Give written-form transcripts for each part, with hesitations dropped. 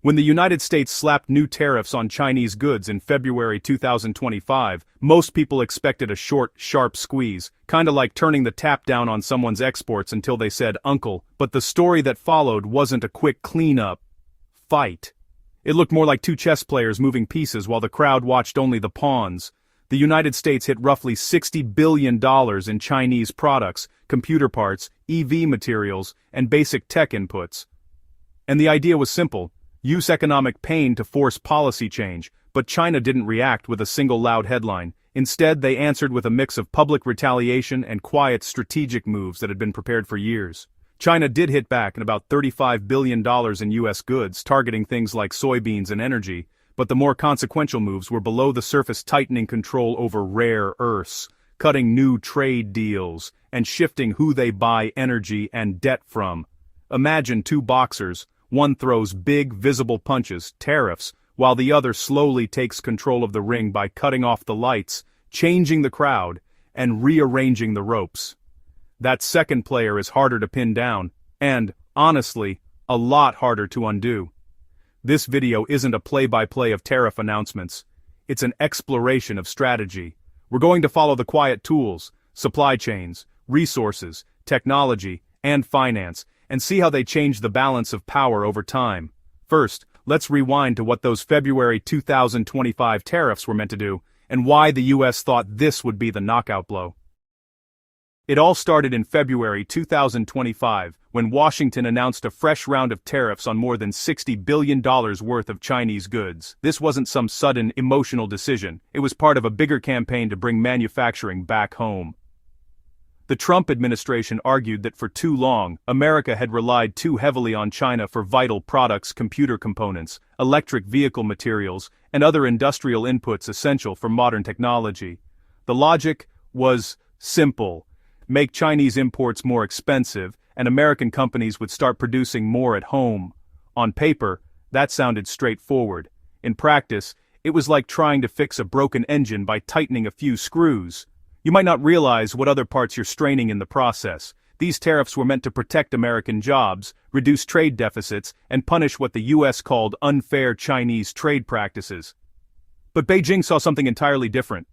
When the United States slapped new tariffs on Chinese goods in February 2025, most people expected a short, sharp squeeze, kinda like turning the tap down on someone's exports until they said uncle, but the story that followed wasn't a quick cleanup fight. It looked more like two chess players moving pieces while the crowd watched only the pawns. The United States hit roughly $60 billion in Chinese products, computer parts, EV materials, and basic tech inputs. And the idea was simple. Use economic pain to force policy change, but China didn't react with a single loud headline. Instead, they answered with a mix of public retaliation and quiet strategic moves that had been prepared for years. China did hit back in about $35 billion in U.S. goods, targeting things like soybeans and energy, but the more consequential moves were below the surface, tightening control over rare earths, cutting new trade deals, and shifting who they buy energy and debt from. Imagine two boxers. One throws big, visible punches, tariffs, while the other slowly takes control of the ring by cutting off the lights, changing the crowd, and rearranging the ropes. That second player is harder to pin down, and, honestly, a lot harder to undo. This video isn't a play-by-play of tariff announcements. It's an exploration of strategy. We're going to follow the quiet tools, supply chains, resources, technology, and finance, and see how they change the balance of power over time. First, let's rewind to what those February 2025 tariffs were meant to do, and why the US thought this would be the knockout blow. It all started in February 2025, when Washington announced a fresh round of tariffs on more than $60 billion worth of Chinese goods. This wasn't some sudden, emotional decision. It was part of a bigger campaign to bring manufacturing back home. The Trump administration argued that for too long, America had relied too heavily on China for vital products, computer components, electric vehicle materials, and other industrial inputs essential for modern technology. The logic was simple. Make Chinese imports more expensive, and American companies would start producing more at home. On paper, that sounded straightforward. In practice, it was like trying to fix a broken engine by tightening a few screws. You might not realize what other parts you're straining in the process. These tariffs were meant to protect American jobs, reduce trade deficits, and punish what the US called unfair Chinese trade practices. But Beijing saw something entirely different.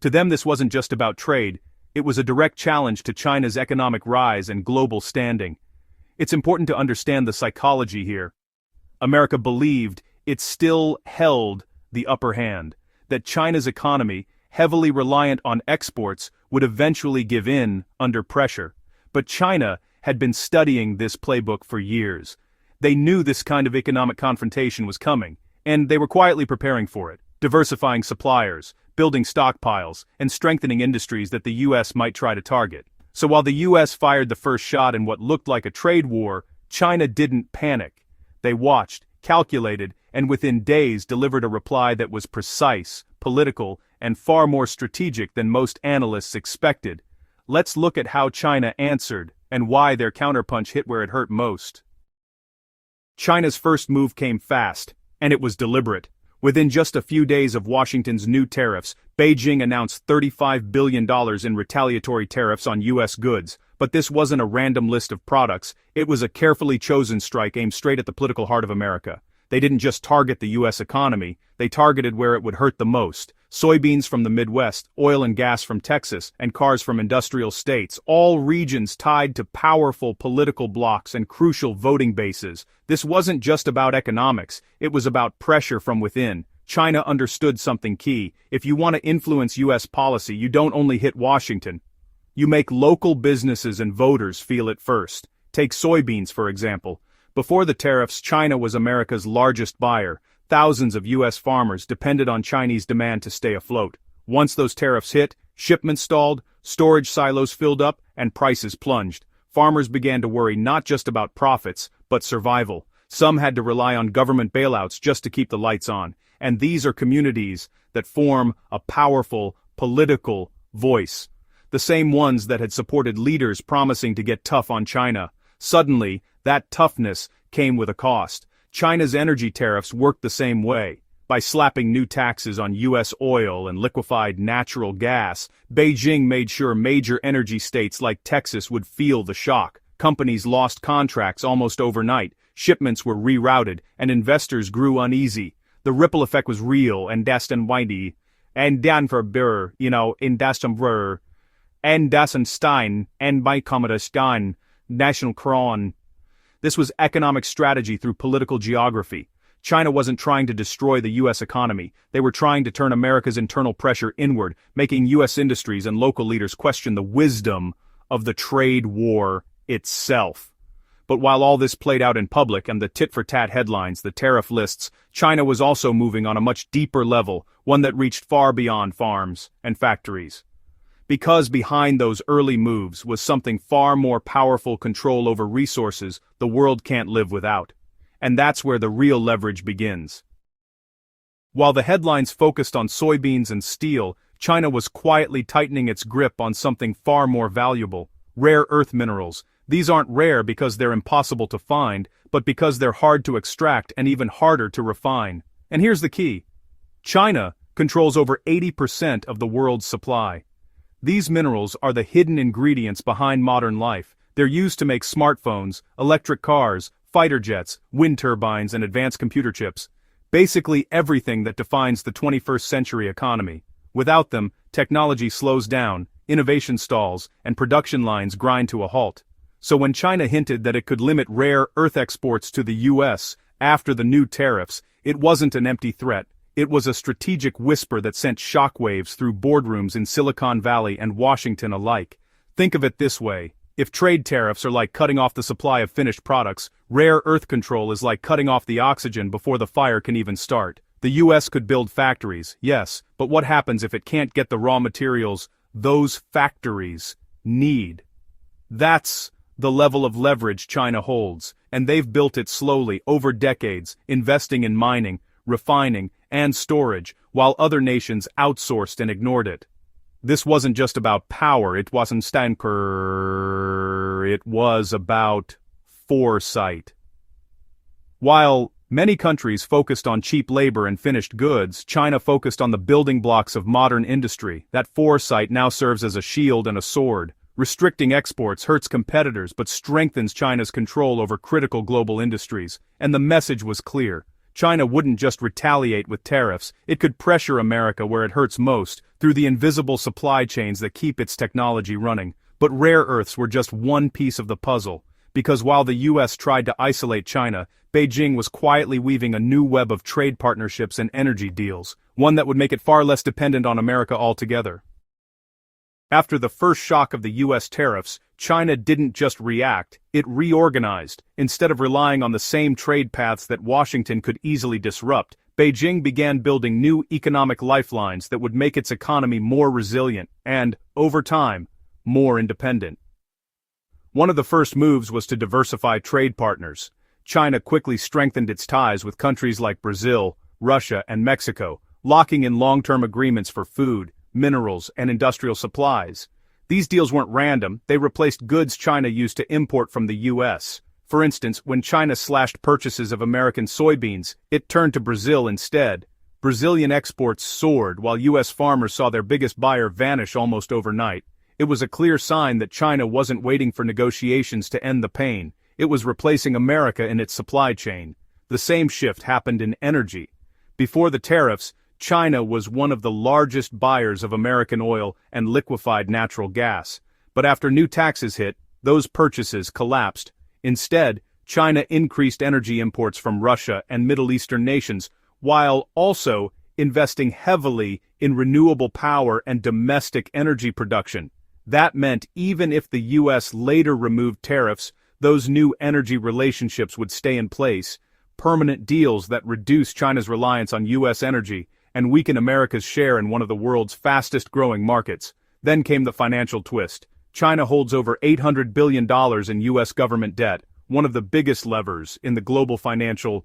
To them, this wasn't just about trade. It was a direct challenge to China's economic rise and global standing. It's important to understand the psychology here. America believed it still held the upper hand, that China's economy, heavily reliant on exports, would eventually give in under pressure. But China had been studying this playbook for years. They knew this kind of economic confrontation was coming, and they were quietly preparing for it, diversifying suppliers, building stockpiles, and strengthening industries that the US might try to target. So while the US fired the first shot in what looked like a trade war, China didn't panic. They watched, calculated, and within days delivered a reply that was precise, political, and far more strategic than most analysts expected. Let's look at how China answered, and why their counterpunch hit where it hurt most. China's first move came fast, and it was deliberate. Within just a few days of Washington's new tariffs, Beijing announced $35 billion in retaliatory tariffs on US goods. But this wasn't a random list of products, it was a carefully chosen strike aimed straight at the political heart of America. They didn't just target the US economy, they targeted where it would hurt the most. Soybeans from the Midwest, oil and gas from Texas, and cars from industrial states, all regions tied to powerful political blocs and crucial voting bases. This wasn't just about economics, it was about pressure from within. China understood something key. If you want to influence US policy, you don't only hit Washington. You make local businesses and voters feel it first. Take soybeans, for example. Before the tariffs, China was America's largest buyer. Thousands of US farmers depended on Chinese demand to stay afloat. Once those tariffs hit, shipments stalled, storage silos filled up, and prices plunged. Farmers began to worry not just about profits, but survival. Some had to rely on government bailouts just to keep the lights on. And these are communities that form a powerful political voice. The same ones that had supported leaders promising to get tough on China. Suddenly, that toughness came with a cost. China's energy tariffs worked the same way. By slapping new taxes on US oil and liquefied natural gas, Beijing made sure major energy states like Texas would feel the shock. Companies lost contracts almost overnight. shipments were rerouted, and investors grew uneasy. The ripple effect was real and windy, and Danverburr, in Dastenbrur, and Dassenstein, and by Stein, National Kron. This was economic strategy through political geography. China wasn't trying to destroy the U.S. economy, they were trying to turn America's internal pressure inward, making U.S. industries and local leaders question the wisdom of the trade war itself. But while all this played out in public and the tit-for-tat headlines, the tariff lists, China was also moving on a much deeper level, one that reached far beyond farms and factories. Because behind those early moves was something far more powerful: control over resources the world can't live without. And that's where the real leverage begins. While the headlines focused on soybeans and steel, China was quietly tightening its grip on something far more valuable: rare earth minerals. These aren't rare because they're impossible to find, but because they're hard to extract and even harder to refine. And here's the key: China controls over 80% of the world's supply. These minerals are the hidden ingredients behind modern life. They're used to make smartphones, electric cars, fighter jets, wind turbines, and advanced computer chips. Basically everything that defines the 21st century economy. Without them, technology slows down, innovation stalls, and production lines grind to a halt. So when China hinted that it could limit rare earth exports to the U.S. after the new tariffs, it wasn't an empty threat. It was a strategic whisper that sent shockwaves through boardrooms in Silicon Valley and Washington alike. Think of it this way: if trade tariffs are like cutting off the supply of finished products, rare earth control is like cutting off the oxygen before the fire can even start. The U.S. could build factories, yes, but what happens if it can't get the raw materials those factories need? That's the level of leverage China holds, and they've built it slowly over decades, investing in mining, refining, and storage, while other nations outsourced and ignored it. This wasn't just about power, it wasn't Stanker, it was about foresight. While many countries focused on cheap labor and finished goods, China focused on the building blocks of modern industry. That foresight now serves as a shield and a sword. Restricting exports hurts competitors but strengthens China's control over critical global industries. And the message was clear: China wouldn't just retaliate with tariffs, it could pressure America where it hurts most, through the invisible supply chains that keep its technology running. But rare earths were just one piece of the puzzle, because while the U.S. tried to isolate China, Beijing was quietly weaving a new web of trade partnerships and energy deals, one that would make it far less dependent on America altogether. After the first shock of the U.S. tariffs, China didn't just react, it reorganized. Instead of relying on the same trade paths that Washington could easily disrupt, Beijing began building new economic lifelines that would make its economy more resilient and, over time, more independent. One of the first moves was to diversify trade partners. China quickly strengthened its ties with countries like Brazil, Russia, and Mexico, locking in long-term agreements for food, minerals, and industrial supplies. These deals weren't random, they replaced goods China used to import from the U.S. For instance, when China slashed purchases of American soybeans, it turned to Brazil instead. Brazilian exports soared while U.S. farmers saw their biggest buyer vanish almost overnight. It was a clear sign that China wasn't waiting for negotiations to end the pain. It was replacing America in its supply chain. The same shift happened in energy. Before the tariffs, China was one of the largest buyers of American oil and liquefied natural gas. But after new taxes hit, those purchases collapsed. Instead, China increased energy imports from Russia and Middle Eastern nations, while also investing heavily in renewable power and domestic energy production. That meant even if the U.S. later removed tariffs, those new energy relationships would stay in place, permanent deals that reduce China's reliance on U.S. energy and weaken America's share in one of the world's fastest-growing markets. Then came the financial twist. China holds over $800 billion in U.S. government debt, one of the biggest levers in the global financial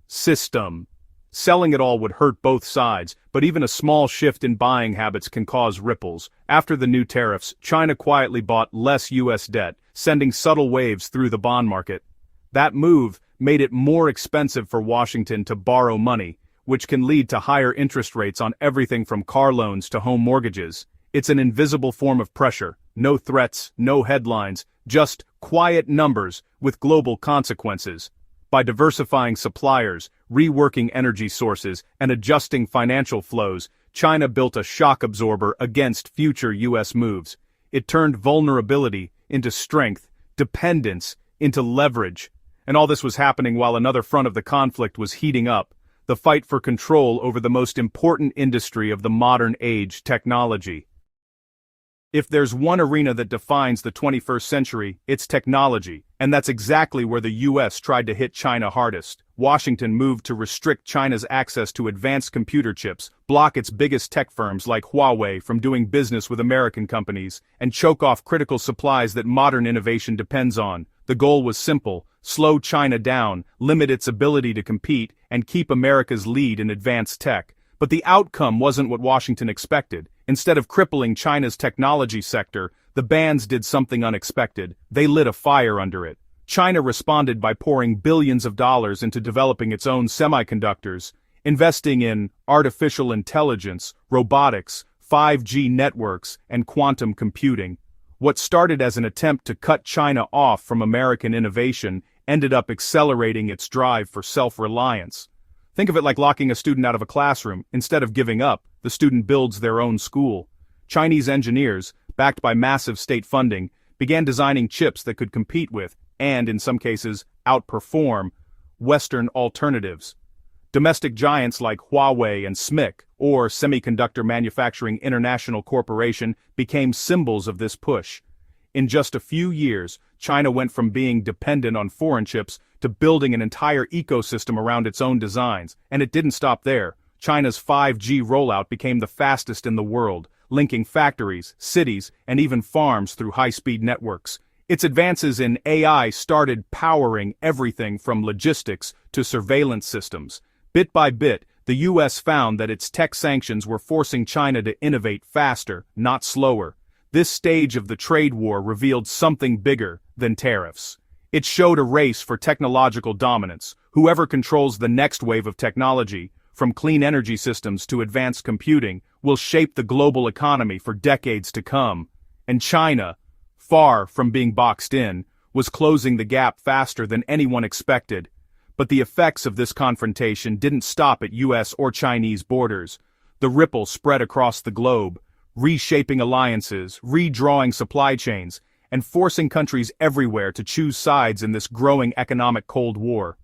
system. Selling it all would hurt both sides, but even a small shift in buying habits can cause ripples. After the new tariffs, China quietly bought less U.S. debt, sending subtle waves through the bond market. That move made it more expensive for Washington to borrow money, which can lead to higher interest rates on everything from car loans to home mortgages. It's an invisible form of pressure. No threats, no headlines, just quiet numbers with global consequences. By diversifying suppliers, reworking energy sources, and adjusting financial flows, China built a shock absorber against future U.S. moves. It turned vulnerability into strength, dependence into leverage. And all this was happening while another front of the conflict was heating up: the fight for control over the most important industry of the modern age, technology. If there's one arena that defines the 21st century, it's technology, and that's exactly where the US tried to hit China hardest. Washington moved to restrict China's access to advanced computer chips, block its biggest tech firms like Huawei from doing business with American companies, and choke off critical supplies that modern innovation depends on. The goal was simple: slow China down, limit its ability to compete, and keep America's lead in advanced tech. But the outcome wasn't what Washington expected. Instead of crippling China's technology sector, the bans did something unexpected. They lit a fire under it. China responded by pouring billions of dollars into developing its own semiconductors, investing in artificial intelligence, robotics, 5G networks, and quantum computing. What started as an attempt to cut China off from American innovation ended up accelerating its drive for self-reliance. Think of it like locking a student out of a classroom. Instead of giving up, the student builds their own school. Chinese engineers, backed by massive state funding, began designing chips that could compete with, and in some cases, outperform, Western alternatives. Domestic giants like Huawei and SMIC, or Semiconductor Manufacturing International Corporation, became symbols of this push. In just a few years, China went from being dependent on foreign chips to building an entire ecosystem around its own designs, and it didn't stop there. China's 5G rollout became the fastest in the world, linking factories, cities, and even farms through high-speed networks. Its advances in AI started powering everything from logistics to surveillance systems. Bit by bit, the US found that its tech sanctions were forcing China to innovate faster, not slower. This stage of the trade war revealed something bigger than tariffs. It showed a race for technological dominance. Whoever controls the next wave of technology, from clean energy systems to advanced computing, will shape the global economy for decades to come. And China, far from being boxed in, was closing the gap faster than anyone expected. But the effects of this confrontation didn't stop at US or Chinese borders. The ripple spread across the globe, reshaping alliances, redrawing supply chains, and forcing countries everywhere to choose sides in this growing economic Cold War.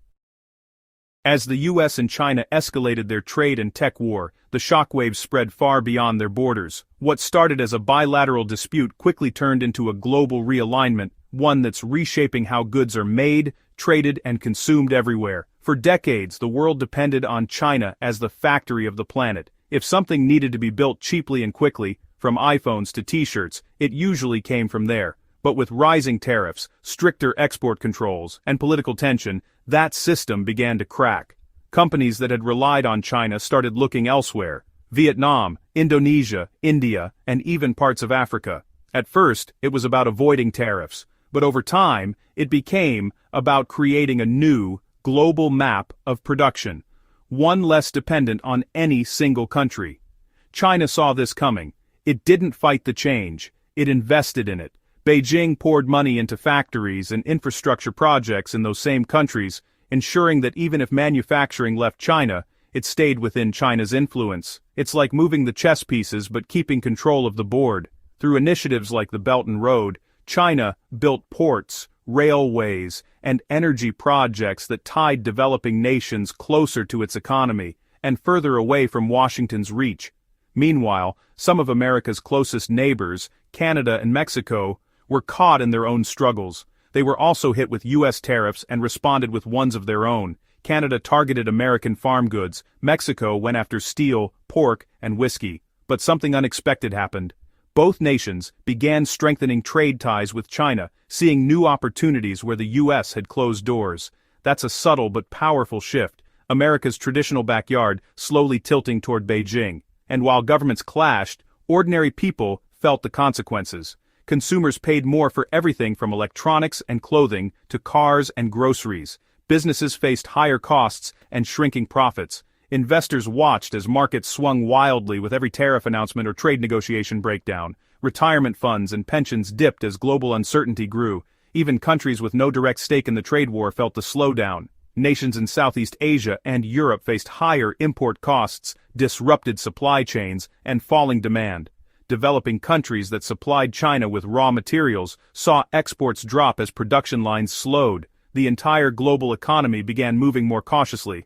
As the US and China escalated their trade and tech war, the shockwaves spread far beyond their borders. What started as a bilateral dispute quickly turned into a global realignment, one that's reshaping how goods are made, traded, and consumed everywhere. For decades, the world depended on China as the factory of the planet. If something needed to be built cheaply and quickly, from iPhones to t-shirts, it usually came from there. But with rising tariffs, stricter export controls, and political tension, that system began to crack. Companies that had relied on China started looking elsewhere: Vietnam, Indonesia, India, and even parts of Africa. At first, it was about avoiding tariffs, but over time, it became about creating a new, global map of production, one less dependent on any single country. China saw this coming. It didn't fight the change, it invested in it. Beijing poured money into factories and infrastructure projects in those same countries, ensuring that even if manufacturing left China, it stayed within China's influence. It's like moving the chess pieces but keeping control of the board. Through initiatives like the Belt and Road, China built ports, railways, and energy projects that tied developing nations closer to its economy and further away from Washington's reach. Meanwhile, some of America's closest neighbors, Canada and Mexico, were caught in their own struggles. They were also hit with U.S. tariffs and responded with ones of their own. Canada targeted American farm goods. Mexico went after steel, pork, and whiskey. But something unexpected happened. Both nations began strengthening trade ties with China, seeing new opportunities where the U.S. had closed doors. That's a subtle but powerful shift, America's traditional backyard slowly tilting toward Beijing. And while governments clashed, ordinary people felt the consequences. Consumers paid more for everything from electronics and clothing to cars and groceries. Businesses faced higher costs and shrinking profits. Investors watched as markets swung wildly with every tariff announcement or trade negotiation breakdown. Retirement funds and pensions dipped as global uncertainty grew. Even countries with no direct stake in the trade war felt the slowdown. Nations in Southeast Asia and Europe faced higher import costs, disrupted supply chains, and falling demand. Developing countries that supplied China with raw materials saw exports drop as production lines slowed. The entire global economy began moving more cautiously,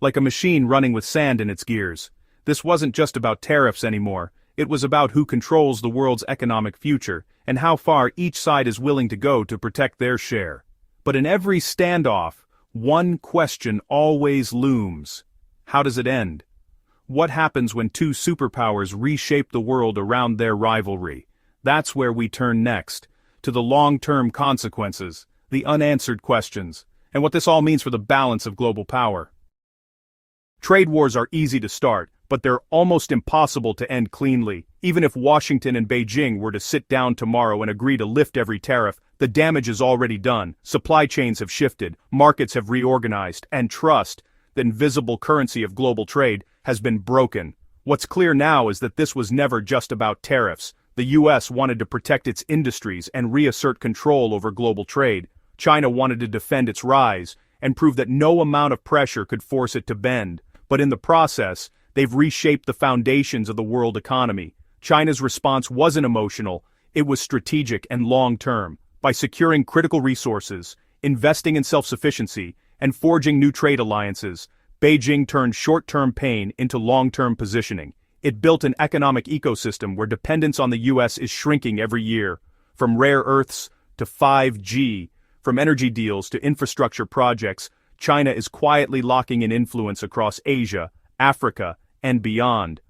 like a machine running with sand in its gears. This wasn't just about tariffs anymore, it was about who controls the world's economic future, and how far each side is willing to go to protect their share. But in every standoff, one question always looms. How does it end? What happens when two superpowers reshape the world around their rivalry? That's where we turn next, to the long-term consequences, the unanswered questions, and what this all means for the balance of global power. Trade wars are easy to start, but they're almost impossible to end cleanly. Even if Washington and Beijing were to sit down tomorrow and agree to lift every tariff, the damage is already done. Supply chains have shifted, markets have reorganized, and trust, the invisible currency of global trade, has been broken. What's clear now is that this was never just about tariffs. The US wanted to protect its industries and reassert control over global trade. China wanted to defend its rise and prove that no amount of pressure could force it to bend. But in the process, they've reshaped the foundations of the world economy. China's response wasn't emotional, it was strategic and long-term. By securing critical resources, investing in self-sufficiency, and forging new trade alliances, Beijing turned short-term pain into long-term positioning. It built an economic ecosystem where dependence on the US is shrinking every year. From rare earths to 5G, from energy deals to infrastructure projects, China is quietly locking in influence across Asia, Africa, and beyond.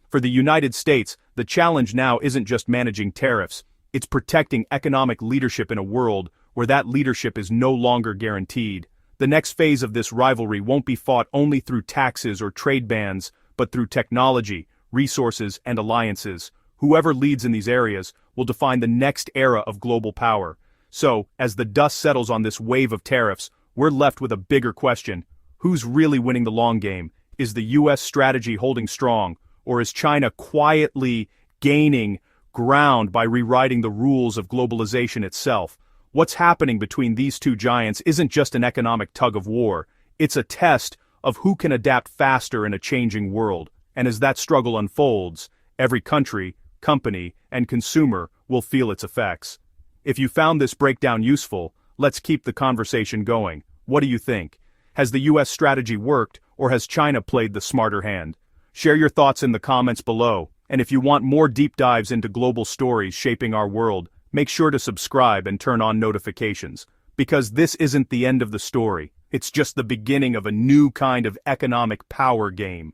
For the United States, the challenge now isn't just managing tariffs, it's protecting economic leadership in a world where that leadership is no longer guaranteed. The next phase of this rivalry won't be fought only through taxes or trade bans, but through technology, resources, and alliances. Whoever leads in these areas will define the next era of global power. So, as the dust settles on this wave of tariffs, we're left with a bigger question. Who's really winning the long game? Is the US strategy holding strong, or is China quietly gaining ground by rewriting the rules of globalization itself? What's happening between these two giants isn't just an economic tug-of-war, it's a test of who can adapt faster in a changing world. And as that struggle unfolds, every country, company, and consumer will feel its effects. If you found this breakdown useful, let's keep the conversation going. What do you think? Has the US strategy worked, or has China played the smarter hand? Share your thoughts in the comments below, and if you want more deep dives into global stories shaping our world, make sure to subscribe and turn on notifications, because this isn't the end of the story, it's just the beginning of a new kind of economic power game.